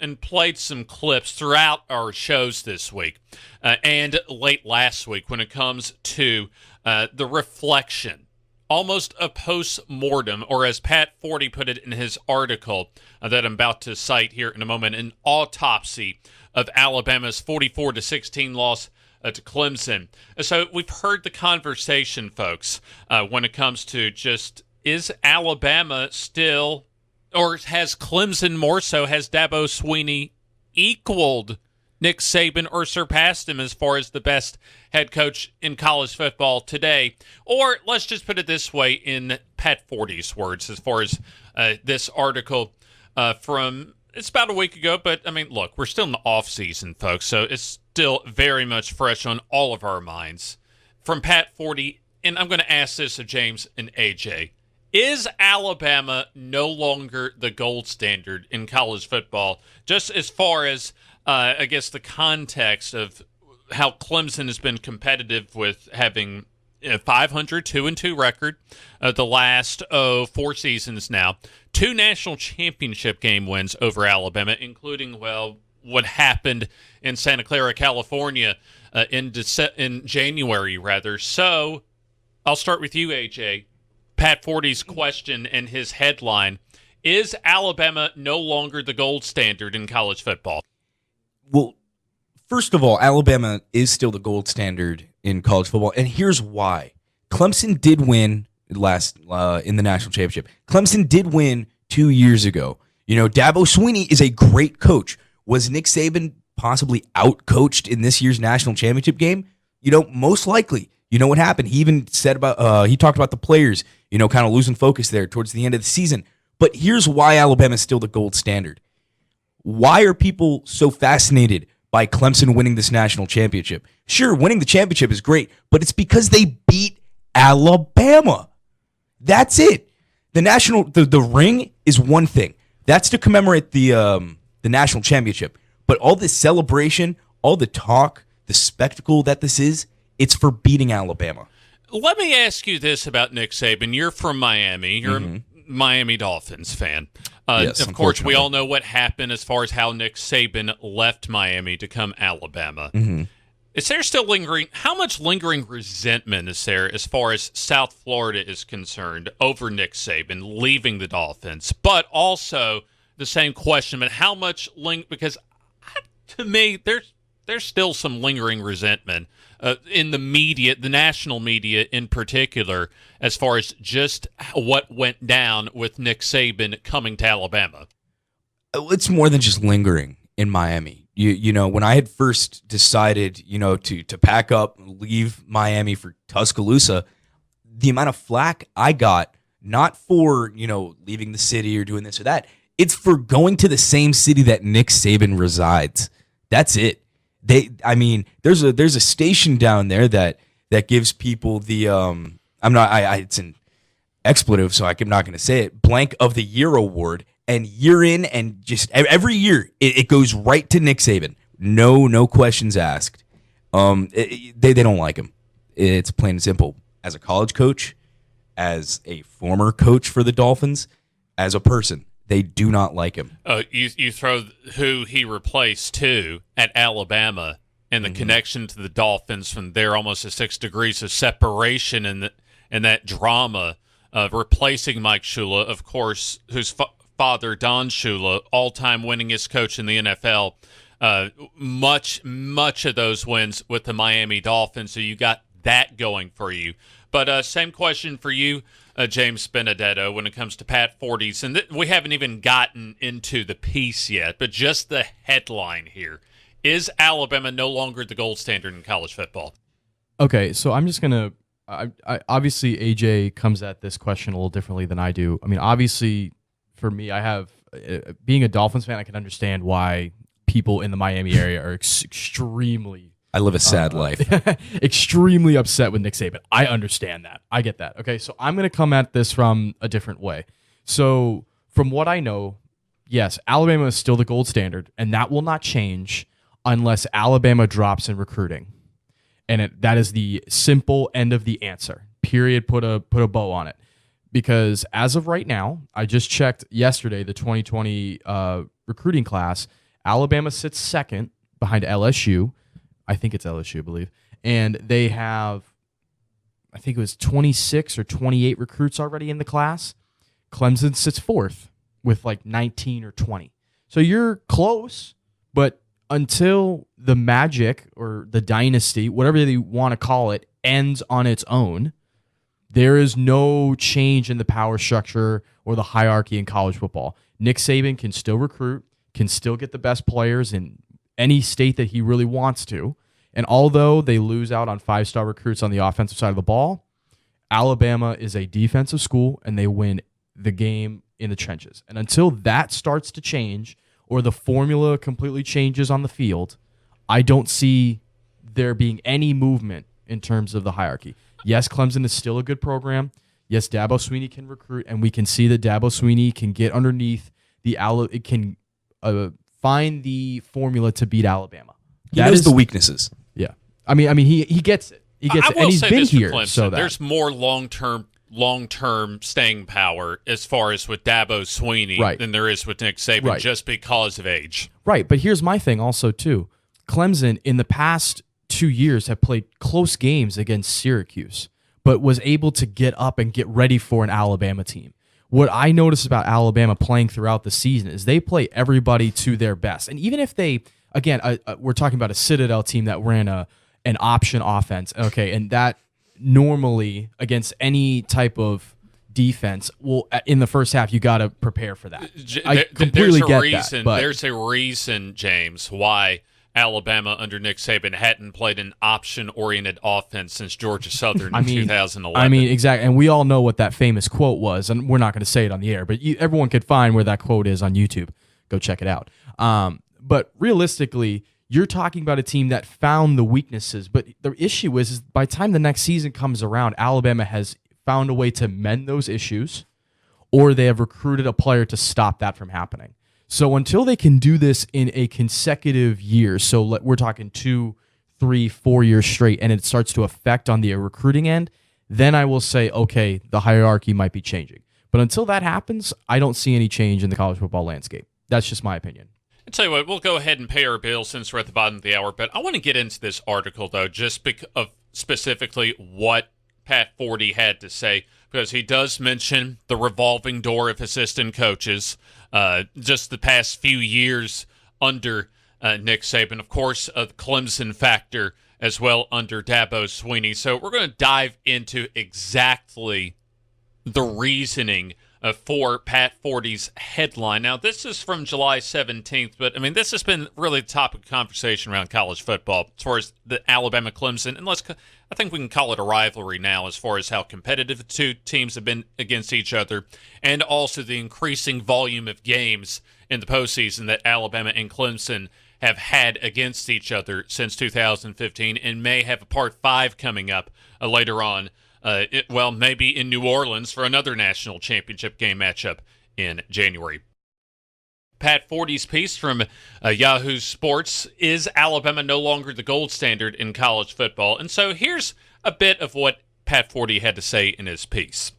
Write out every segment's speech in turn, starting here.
and played some clips throughout our shows this week and late last week when it comes to the reflection, almost a post-mortem, or as Pat Forde put it in his article that I'm about to cite here in a moment, an autopsy of Alabama's 44-16 loss to Clemson. So we've heard the conversation, folks, when it comes to just, is Alabama still, or has Clemson more so, has Dabo Swinney equaled Nick Saban or surpassed him as far as the best head coach in college football today? Or let's just put it this way in Pat Forde's words, as far as this article from, it's about a week ago, but I mean, look, we're still in the off season, folks, so it's still very much fresh on all of our minds. From Pat Forde, and I'm going to ask this of James and AJ. Is Alabama no longer the gold standard in college football, just as far as, I guess, the context of how Clemson has been competitive with having a 500 2-2 record the last 4 seasons now, 2 national championship game wins over Alabama, including, well, what happened in Santa Clara, California in January, rather. So I'll start with you, AJ. Pat Forde's question and his headline, is Alabama no longer the gold standard in college football? Well, first of all, Alabama is still the gold standard in college football, and here's why. Clemson did win last in the national championship. Clemson did win 2 years ago. You know, Dabo Swinney is a great coach. Was Nick Saban possibly out-coached in this year's national championship game? You know, most likely. You know what happened? He even said about he talked about the players, you know, kind of losing focus there towards the end of the season. But here's why Alabama is still the gold standard. Why are people so fascinated by Clemson winning this national championship? Sure, winning the championship is great, but it's because they beat Alabama. That's it. The ring is one thing. That's to commemorate the national championship. But all this celebration, all the talk, the spectacle that this is, it's for beating Alabama. Let me ask you this about Nick Saban. You're from Miami. You're a Miami Dolphins fan. Yes, of course, we all know what happened as far as how Nick Saban left Miami to come Alabama. Mm-hmm. Is there still how much lingering resentment is there as far as South Florida is concerned over Nick Saban leaving the Dolphins? But also the same question, but how much because to me, there's still some lingering resentment in the media, the national media in particular, as far as just what went down with Nick Saban coming to Alabama. It's more than just lingering in Miami. You know, when I had first decided, you know, to pack up, leave Miami for Tuscaloosa, the amount of flack I got, not for, you know, leaving the city or doing this or that, it's for going to the same city that Nick Saban resides. That's it. There's a station down there that gives people the it's an expletive, so I'm not going to say it, blank of the year award, and year in and just every year it goes right to Nick Saban. No questions asked. They don't like him. It's plain and simple. As a college coach, as a former coach for the Dolphins, as a person, they do not like him. You throw who he replaced too at Alabama and the connection to the Dolphins from there, almost to 6 degrees of separation and that drama of replacing Mike Shula, of course, whose father, Don Shula, all-time winningest coach in the NFL. Much of those wins with the Miami Dolphins, so you got that going for you. But same question for you, James Benedetto, when it comes to Pat Forde's. And we haven't even gotten into the piece yet, but just the headline here. Is Alabama no longer the gold standard in college football? Okay, so I'm just going to obviously, AJ comes at this question a little differently than I do. I mean, obviously, for me, I have being a Dolphins fan, I can understand why people in the Miami area are extremely... I live a sad life. Extremely upset with Nick Saban. I understand that. I get that. Okay, so I'm going to come at this from a different way. So from what I know, yes, Alabama is still the gold standard, and that will not change unless Alabama drops in recruiting. And that is the simple end of the answer. Period. Put a bow on it. Because as of right now, I just checked yesterday the 2020 recruiting class, Alabama sits second behind LSU. I think it's LSU, I believe. And they have, I think it was 26 or 28 recruits already in the class. Clemson sits fourth with like 19 or 20. So you're close, but until the magic or the dynasty, whatever you want to call it, ends on its own, there is no change in the power structure or the hierarchy in college football. Nick Saban can still recruit, can still get the best players in any state that he really wants to. And although they lose out on 5-star recruits on the offensive side of the ball, Alabama is a defensive school, and they win the game in the trenches. And until that starts to change or the formula completely changes on the field, I don't see there being any movement in terms of the hierarchy. Yes, Clemson is still a good program. Yes, Dabo Swinney can recruit, and we can see that Dabo Swinney can get underneath it can find the formula to beat Alabama. He knows the weaknesses. Yeah, I mean, he gets it. He gets it, and he's been here. So there's more long-term staying power as far as with Dabo Swinney than there is with Nick Saban, just because of age. Right, but here's my thing also too. Clemson in the past 2 years have played close games against Syracuse, but was able to get up and get ready for an Alabama team. What I notice about Alabama playing throughout the season is they play everybody to their best. And even if they, again, we're talking about a Citadel team that ran an option offense, okay, and that normally against any type of defense, well, in the first half, you got to prepare for that. I completely get that. But there's a reason, James, why Alabama under Nick Saban hadn't played an option-oriented offense since Georgia Southern in 2011. I mean, exactly. And we all know what that famous quote was, and we're not going to say it on the air, but everyone could find where that quote is on YouTube. Go check it out. But realistically, you're talking about a team that found the weaknesses, but the issue is by the time the next season comes around, Alabama has found a way to mend those issues, or they have recruited a player to stop that from happening. So until they can do this in a consecutive year, so we're talking 2, 3, 4 years straight, and it starts to affect on the recruiting end, then I will say, okay, the hierarchy might be changing. But until that happens, I don't see any change in the college football landscape. That's just my opinion. I'll tell you what, we'll go ahead and pay our bills since we're at the bottom of the hour, but I want to get into this article, though, just because of specifically what Pat Forde had to say, because he does mention the revolving door of assistant coaches just the past few years under Nick Saban. Of course, a Clemson factor as well under Dabo Swinney. So we're going to dive into exactly the reasoning for Pat Forde's headline. Now, this is from July 17th, but, I mean, this has been really the topic of conversation around college football as far as the Alabama-Clemson, and I think we can call it a rivalry now as far as how competitive the two teams have been against each other, and also the increasing volume of games in the postseason that Alabama and Clemson have had against each other since 2015, and may have a Part 5 coming up later on. Maybe in New Orleans for another national championship game matchup in January. Pat Forde's piece from Yahoo Sports, is Alabama no longer the gold standard in college football? And so here's a bit of what Pat Forde had to say in his piece.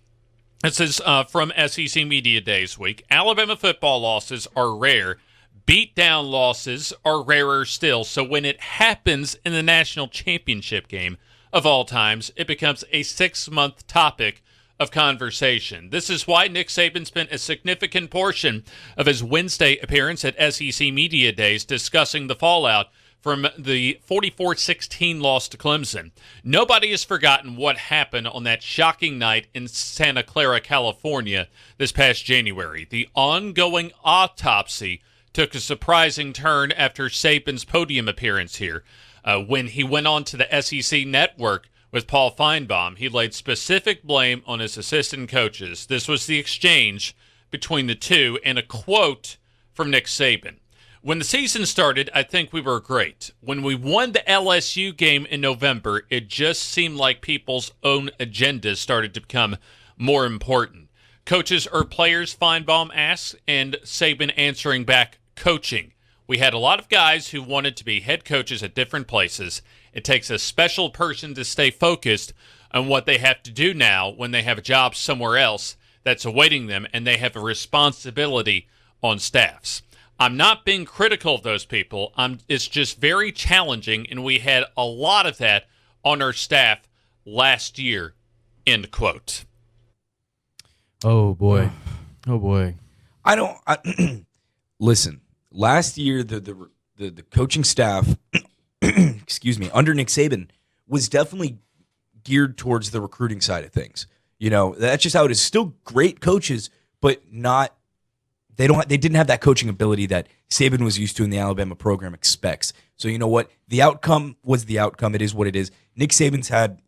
It says, from SEC Media Days week, Alabama football losses are rare. Beatdown losses are rarer still. So when it happens in the national championship game, of all times, it becomes a 6-month topic of conversation. This is why Nick Saban spent a significant portion of his Wednesday appearance at SEC Media Days discussing the fallout from the 44-16 loss to Clemson. Nobody has forgotten what happened on that shocking night in Santa Clara, California this past January. The ongoing autopsy took a surprising turn after Saban's podium appearance here. When he went on to the SEC Network with Paul Feinbaum, he laid specific blame on his assistant coaches. This was the exchange between the two, and a quote from Nick Saban. When the season started, I think we were great. When we won the LSU game in November, it just seemed like people's own agendas started to become more important. Coaches or players, Feinbaum asked, and Saban answering back, coaching. We had a lot of guys who wanted to be head coaches at different places. It takes a special person to stay focused on what they have to do now when they have a job somewhere else that's awaiting them, and they have a responsibility on staffs. I'm not being critical of those people. It's just very challenging, and we had a lot of that on our staff last year, end quote. Oh, boy. Oh, boy. Listen, last year, the coaching staff, excuse me, under Nick Saban was definitely geared towards the recruiting side of things. That's just how it is. Still great coaches, but not. They didn't have that coaching ability that Saban was used to in the Alabama program expects. So you know what? The outcome was the outcome. It is what it is. Nick Saban's had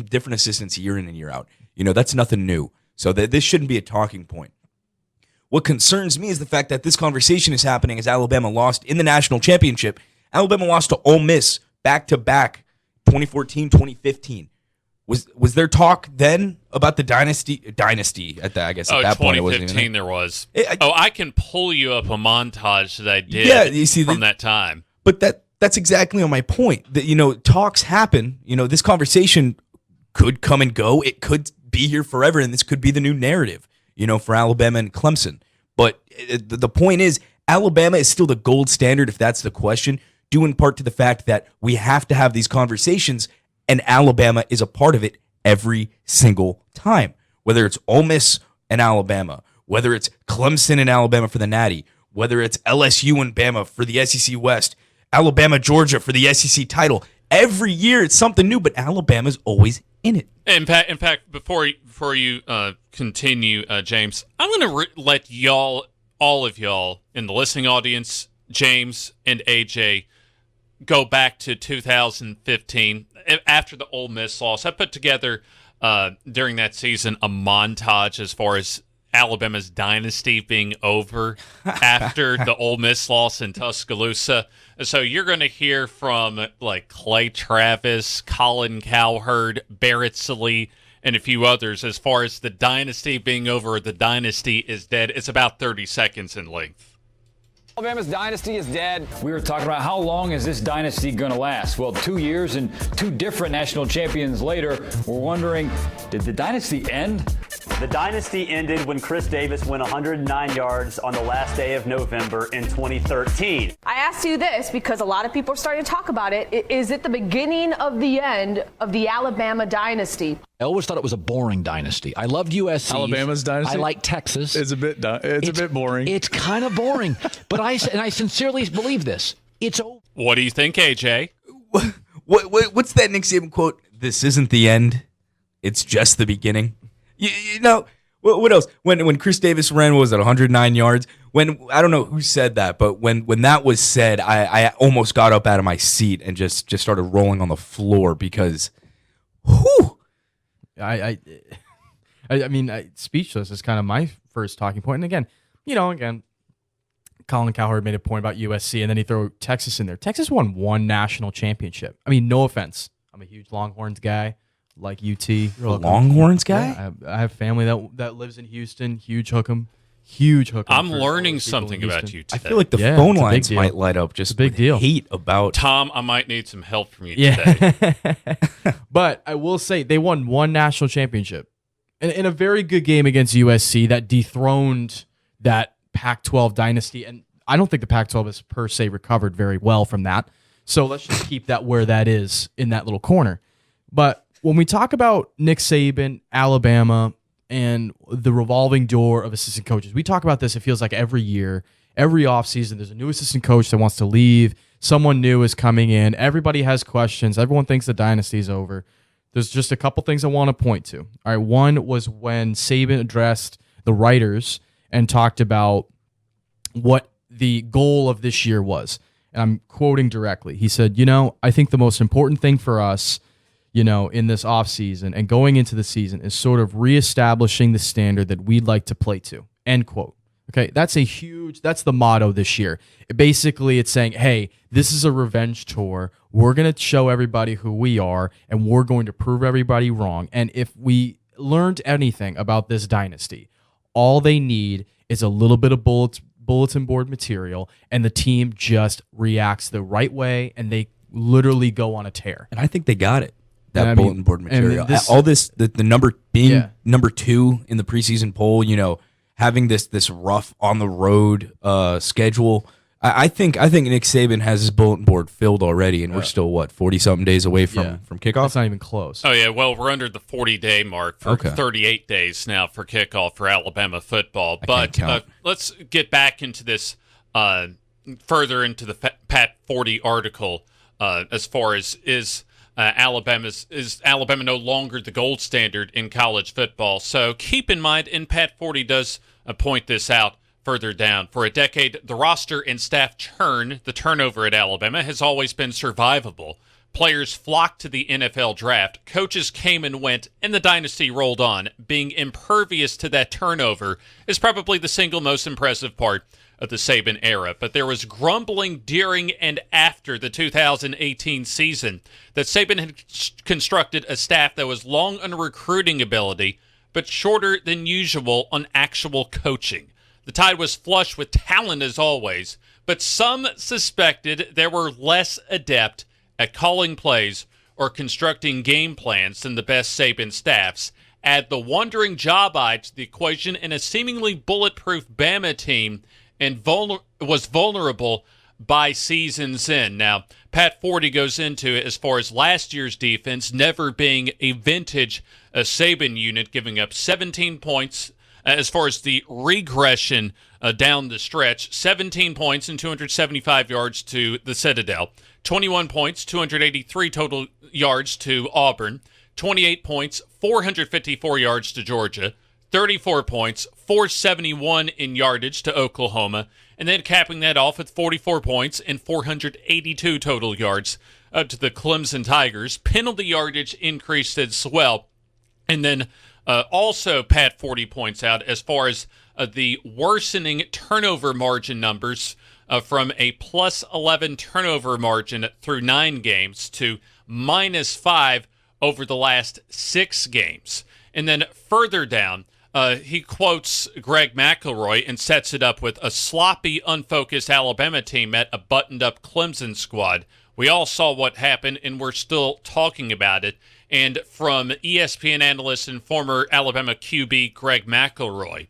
different assistants year in and year out. That's nothing new. So this shouldn't be a talking point. What concerns me is the fact that this conversation is happening as Alabama lost in the national championship. Alabama lost to Ole Miss back-to-back, 2014, 2015. Was there talk then about the dynasty at that? I guess at that point it wasn't even. 2015 there was. I can pull you up a montage that I did from that time. But that's exactly on my point. That talks happen. This conversation could come and go. It could be here forever, and this could be the new narrative. For Alabama and Clemson. But the point is, Alabama is still the gold standard, if that's the question, due in part to the fact that we have to have these conversations. And Alabama is a part of it every single time. Whether it's Ole Miss and Alabama, whether it's Clemson and Alabama for the Natty, whether it's LSU and Bama for the SEC West, Alabama, Georgia for the SEC title. Every year it's something new, but Alabama's always in it. In fact, before you continue, James, I'm going to let all of y'all in the listening audience, James and AJ, go back to 2015 after the Ole Miss loss. I put together during that season a montage as far as Alabama's dynasty being over after the Ole Miss loss in Tuscaloosa. So you're going to hear from like Clay Travis, Colin Cowherd, Barrett Sallee, and a few others as far as the dynasty being over. The dynasty is dead. It's about 30 seconds in length. Alabama's dynasty is dead. We were talking about how long is this dynasty going to last? Well, 2 years and two different national champions later, we're wondering, did the dynasty end? The dynasty ended when Chris Davis went 109 yards on the last day of November in 2013. I asked you this because a lot of people are starting to talk about it. Is it the beginning of the end of the Alabama dynasty? I always thought it was a boring dynasty. I loved USC. Alabama's dynasty? I like Texas. It's a bit boring. It's kind of boring. But I sincerely believe this. It's over. What do you think, AJ? What's that Nick Saban quote? This isn't the end. It's just the beginning. What else? When Chris Davis ran, what was it, 109 yards? I don't know who said that, but when that was said, I almost got up out of my seat and just started rolling on the floor because, whew. I mean, speechless is kind of my first talking point. And again, Colin Cowherd made a point about USC, and then he threw Texas in there. Texas won one national championship. I mean, no offense. I'm a huge Longhorns guy, like UT. You're a Longhorns guy? Yeah, I have family that lives in Houston. Huge hook'em. I'm learning something about you today. I feel like the phone lines might light up just big deal. Hate about Tom, I might need some help from you today. But I will say they won one national championship in a very good game against USC that dethroned that Pac-12 dynasty. And I don't think the Pac-12 has per se recovered very well from that. So let's just keep that where that is in that little corner. But when we talk about Nick Saban, Alabama, and the revolving door of assistant coaches, we talk about this, it feels like every year, every offseason, there's a new assistant coach that wants to leave. Someone new is coming in. Everybody has questions. Everyone thinks the dynasty's over. There's just a couple things I want to point to. All right, one was when Saban addressed the writers and talked about what the goal of this year was. And I'm quoting directly. He said, I think the most important thing for us, in this offseason and going into the season is sort of reestablishing the standard that we'd like to play to, end quote. Okay, that's the motto this year. Basically, it's saying, hey, this is a revenge tour. We're going to show everybody who we are, and we're going to prove everybody wrong. And if we learned anything about this dynasty, all they need is a little bit of bulletin board material, and the team just reacts the right way, and they literally go on a tear. And I think they got it. That bulletin board material. All this, the number being number 2 in the preseason poll, having this rough on the road schedule, I think Nick Saban has his bulletin board filled already, and we're still 40-something days away from kickoff. That's not even close. Oh yeah, well we're under the 40-day mark for 38 days now for kickoff for Alabama football. But let's get back into this further into the Pat Forde article as far as is Alabama no longer the gold standard in college football? So keep in mind, and Pat Forde does point this out further down, for a decade, the roster and staff churn, the turnover at Alabama, has always been survivable. Players flocked to the NFL draft, coaches came and went, and the dynasty rolled on. Being impervious to that turnover is probably the single most impressive part of the Saban era. But there was grumbling during and after the 2018 season that Saban had constructed a staff that was long on recruiting ability, but shorter than usual on actual coaching. The Tide was flush with talent as always, but some suspected they were less adept at calling plays or constructing game plans than the best Saban staffs. Add the wandering Jobite to the equation, and a seemingly bulletproof Bama team and was vulnerable by season's end. Now, Pat Forde goes into it as far as last year's defense never being a vintage Saban unit, giving up 17 points. As far as the regression down the stretch, 17 points and 275 yards to the Citadel, 21 points, 283 total yards to Auburn, 28 points, 454 yards to Georgia, 34 points, 471 in yardage to Oklahoma, and then capping that off with 44 points and 482 total yards to the Clemson Tigers. Penalty yardage increased as well. And then also, Pat Forde points out, as far as the worsening turnover margin numbers from a plus 11 turnover margin through 9 games to minus 5 over the last 6 games. And then further down, he quotes Greg McElroy and sets it up with a sloppy, unfocused Alabama team met a buttoned-up Clemson squad. We all saw what happened, and we're still talking about it. And from ESPN analyst and former Alabama QB Greg McElroy,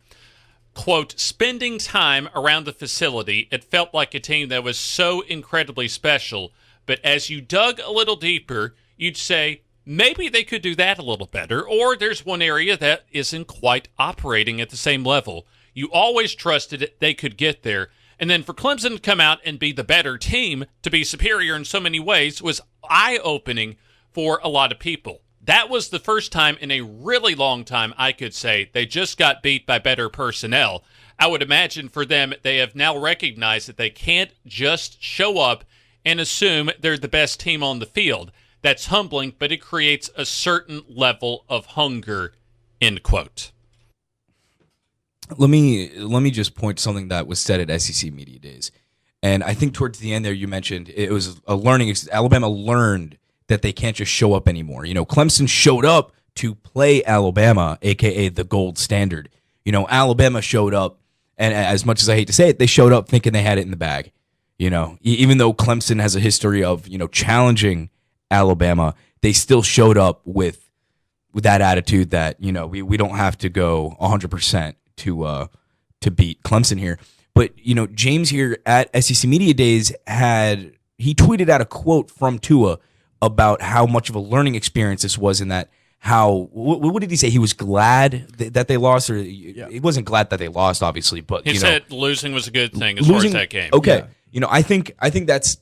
quote, spending time around the facility, it felt like a team that was so incredibly special, but as you dug a little deeper, you'd say, maybe they could do that a little better, or there's one area that isn't quite operating at the same level. You always trusted they could get there. And then for Clemson to come out and be the better team, to be superior in so many ways, was eye-opening for a lot of people. That was the first time in a really long time I could say they just got beat by better personnel. I would imagine for them, they have now recognized that they can't just show up and assume they're the best team on the field. That's humbling, but it creates a certain level of hunger, end quote. Let me just point to something that was said at SEC Media Days. And I think towards the end there you mentioned it was a learning. Alabama learned that they can't just show up anymore. You know, Clemson showed up to play Alabama, a.k.a. the gold standard. You know, Alabama showed up, and as much as I hate to say it, they showed up thinking they had it in the bag. You know, even though Clemson has a history of, you know, challenging Alabama, they still showed up with that attitude that, you know, we don't have to go 100% to beat Clemson here. But, you know, James here at SEC Media Days he tweeted out a quote from Tua about how much of a learning experience this was, in that what did he say? He was glad that they lost, or he wasn't glad that they lost, obviously, but he said losing was a good thing as far as that game. Okay. Yeah. You know, I think that's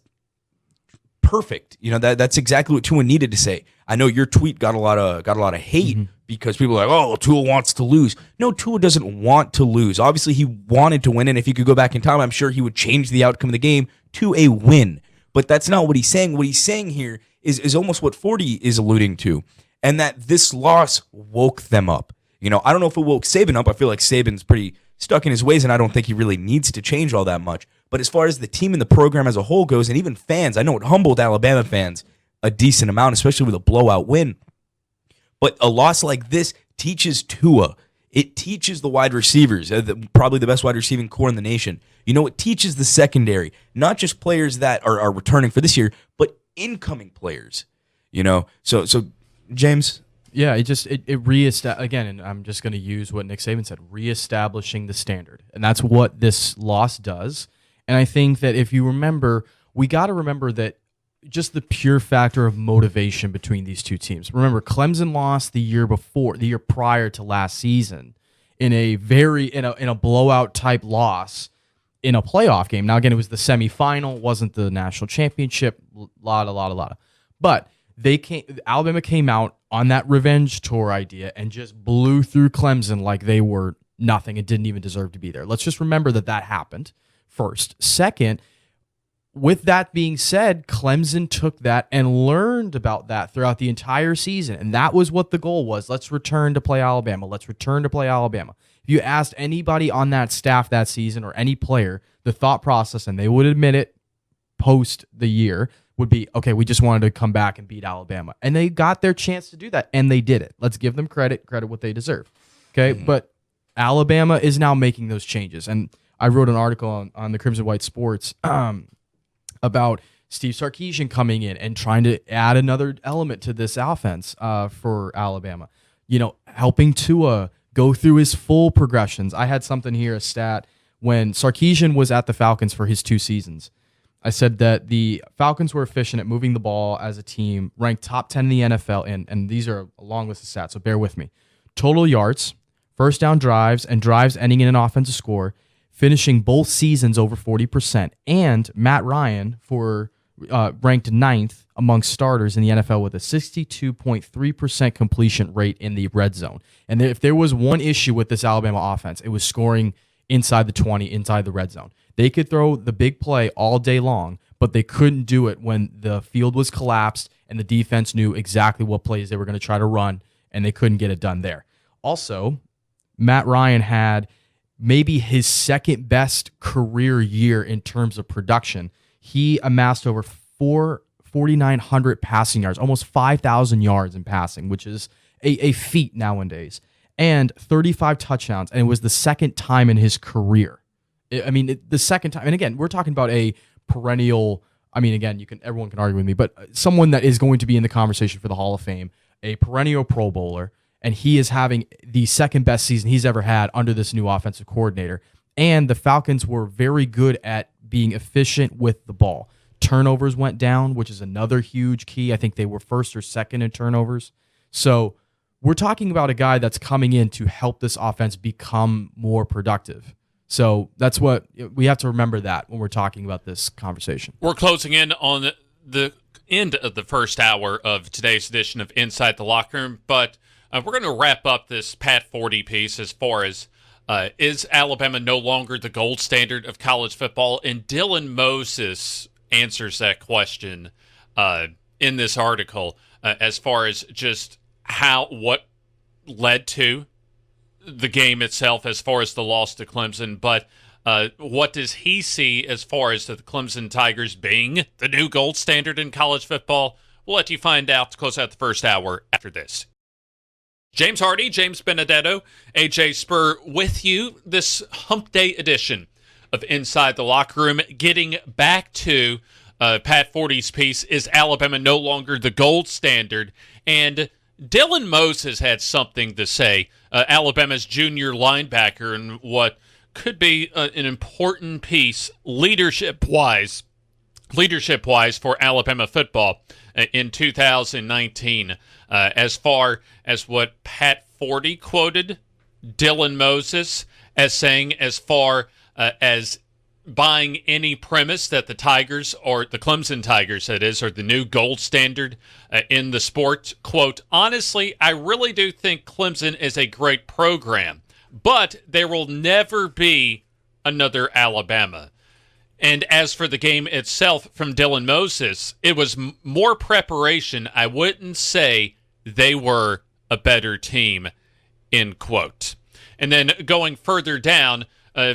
perfect. You know, that's exactly what Tua needed to say. I know your tweet got a lot of hate because people are like, oh, Tua wants to lose. No, Tua doesn't want to lose. Obviously, he wanted to win, and if he could go back in time, I'm sure he would change the outcome of the game to a win. But that's not what he's saying. What he's saying here is almost what Forde is alluding to, and that this loss woke them up. You know, I don't know if it woke Saban up. I feel like Saban's pretty stuck in his ways, and I don't think he really needs to change all that much. But as far as the team and the program as a whole goes, and even fans, I know it humbled Alabama fans a decent amount, especially with a blowout win. But a loss like this teaches Tua. It teaches the wide receivers, probably the best wide receiving core in the nation. You know, it teaches the secondary, not just players that are returning for this year, but incoming players. You know, so James. Yeah, it reestablished again, and I'm just going to use what Nick Saban said: reestablishing the standard, and that's what this loss does. And I think that if you remember, we got to remember that just the pure factor of motivation between these two teams. Remember, Clemson lost the year prior to last season in a blowout type loss in a playoff game. Now, again, it was the semifinal, wasn't the national championship, lot. But Alabama came out on that revenge tour idea and just blew through Clemson like they were nothing and didn't even deserve to be there. Let's just remember that happened first. Second, with that being said, Clemson took that and learned about that throughout the entire season, and that was what the goal was. Let's return to play Alabama. If you asked anybody on that staff that season or any player, the thought process, and they would admit it post the year, would be, okay, we just wanted to come back and beat Alabama. And they got their chance to do that, and they did it. Let's give them credit what they deserve. Okay, But Alabama is now making those changes. And I wrote an article on the Crimson White Sports about Steve Sarkisian coming in and trying to add another element to this offense for Alabama. Helping Tua go through his full progressions. I had something here, a stat, when Sarkisian was at the Falcons for his 2 seasons. I said that the Falcons were efficient at moving the ball as a team, ranked top 10 in the NFL, and these are a long list of stats, so bear with me. Total yards, first down drives, and drives ending in an offensive score, finishing both seasons over 40%. And Matt Ryan ranked 9th among starters in the NFL with a 62.3% completion rate in the red zone. And if there was one issue with this Alabama offense, it was scoring inside the 20, inside the red zone. They could throw the big play all day long, but they couldn't do it when the field was collapsed and the defense knew exactly what plays they were going to try to run, and they couldn't get it done there. Also, Matt Ryan had maybe his second best career year in terms of production. He amassed over 4,900 passing yards, almost 5,000 yards in passing, which is a feat nowadays, and 35 touchdowns, and it was the second time in his career. The second time, and again, we're talking about a perennial, again, everyone can argue with me, but someone that is going to be in the conversation for the Hall of Fame, a perennial Pro Bowler, and he is having the second best season he's ever had under this new offensive coordinator. And the Falcons were very good at being efficient with the ball. Turnovers went down, which is another huge key. I think they were first or second in turnovers. So we're talking about a guy that's coming in to help this offense become more productive. So that's what we have to remember that when we're talking about this conversation. We're closing in on the end of the first hour of today's edition of Inside the Locker Room, but we're going to wrap up this Pat Forde piece as far as is Alabama no longer the gold standard of college football? And Dylan Moses answers that question in this article as far as just what led to the game itself as far as the loss to Clemson, but what does he see as far as the Clemson Tigers being the new gold standard in college football? We'll let you find out to close out the first hour after this. James Hardy, James Benedetto, AJ Spurr with you this Hump Day edition of Inside the Locker Room. Getting back to Pat Forde's piece, is Alabama no longer the gold standard? And Dylan Moses had something to say, Alabama's junior linebacker, and what could be an important piece leadership-wise for Alabama football in 2019. As far as what Pat Forde quoted Dylan Moses as saying, as far as buying any premise that the Tigers, or the Clemson Tigers, that is, are the new gold standard in the sport. Quote, honestly, I really do think Clemson is a great program, but there will never be another Alabama. And as for the game itself from Dylan Moses, it was more preparation. I wouldn't say they were a better team, end quote. And then going further down,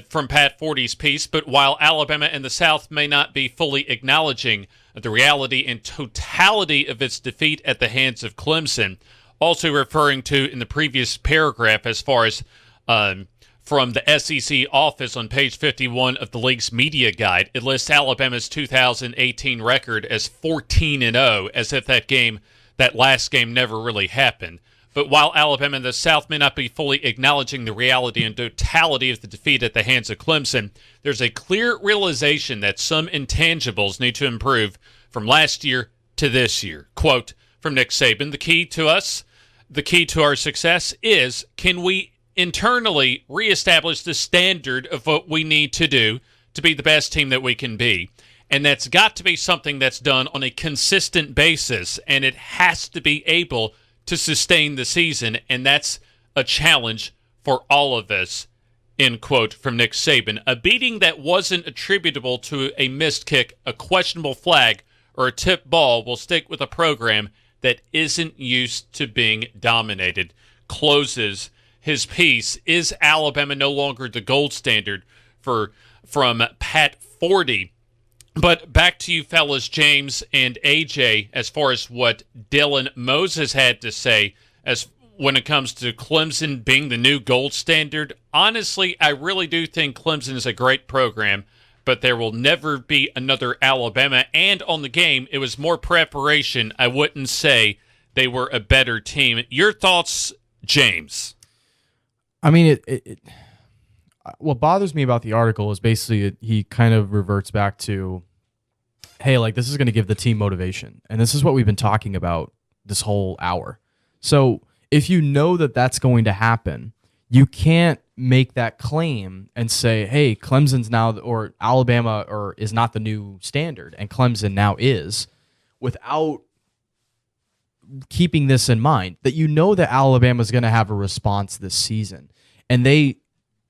from Pat Forde's piece, but while Alabama and the South may not be fully acknowledging the reality and totality of its defeat at the hands of Clemson, also referring to in the previous paragraph as far as from the SEC office on page 51 of the league's media guide, it lists Alabama's 2018 record as 14-0, as if that last game never really happened. But while Alabama and the South may not be fully acknowledging the reality and totality of the defeat at the hands of Clemson, there's a clear realization that some intangibles need to improve from last year to this year. Quote from Nick Saban, the key to our success is, can we internally reestablish the standard of what we need to do to be the best team that we can be? And that's got to be something that's done on a consistent basis, and it has to be able to sustain the season, and that's a challenge for all of us, end quote from Nick Saban. A beating that wasn't attributable to a missed kick, a questionable flag, or a tip ball will stick with a program that isn't used to being dominated. Closes his piece. Is Alabama no longer the gold standard from Pat Forde? But back to you fellas, James and AJ, as far as what Dylan Moses had to say as when it comes to Clemson being the new gold standard. Honestly, I really do think Clemson is a great program, but there will never be another Alabama. And on the game, it was more preparation. I wouldn't say they were a better team. Your thoughts, James? I mean, what bothers me about the article is basically he kind of reverts back to, hey, like, this is going to give the team motivation. And this is what we've been talking about this whole hour. So if you know that that's going to happen, you can't make that claim and say, hey, Clemson's now, or Alabama is not the new standard, and Clemson now is, without keeping this in mind, that you know that Alabama's going to have a response this season. And they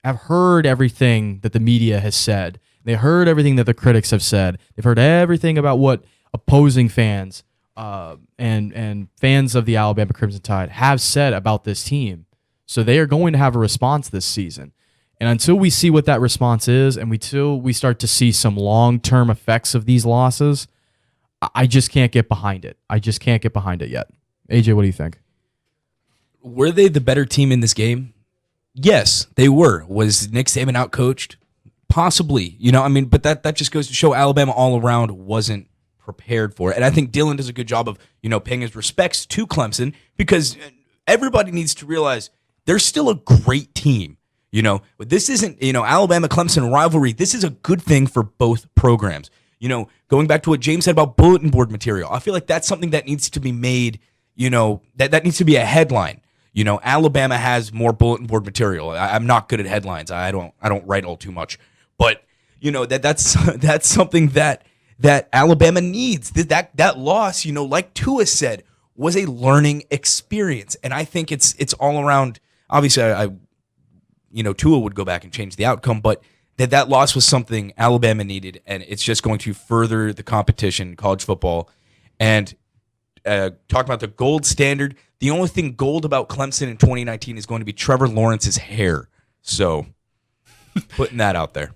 have heard everything that the media has said. They heard everything that the critics have said. They've heard everything about what opposing fans and fans of the Alabama Crimson Tide have said about this team. So they are going to have a response this season. And until we see what that response is, and until we start to see some long-term effects of these losses, I just can't get behind it. I just can't get behind it yet. AJ, what do you think? Were they the better team in this game? Yes, they were. Was Nick Saban outcoached? Possibly. But that just goes to show Alabama all around wasn't prepared for it. And I think Dylan does a good job of, paying his respects to Clemson, because everybody needs to realize they're still a great team. But this isn't, Alabama-Clemson rivalry. This is a good thing for both programs. Going back to what James said about bulletin board material, I feel like that's something that needs to be made, that needs to be a headline. Alabama has more bulletin board material. I'm not good at headlines. I don't write all too much. But, that's something that Alabama needs. That loss, like Tua said, was a learning experience. And I think it's all around. Obviously, Tua would go back and change the outcome, but that loss was something Alabama needed, and it's just going to further the competition in college football. And talking about the gold standard, the only thing gold about Clemson in 2019 is going to be Trevor Lawrence's hair. So, putting that out there.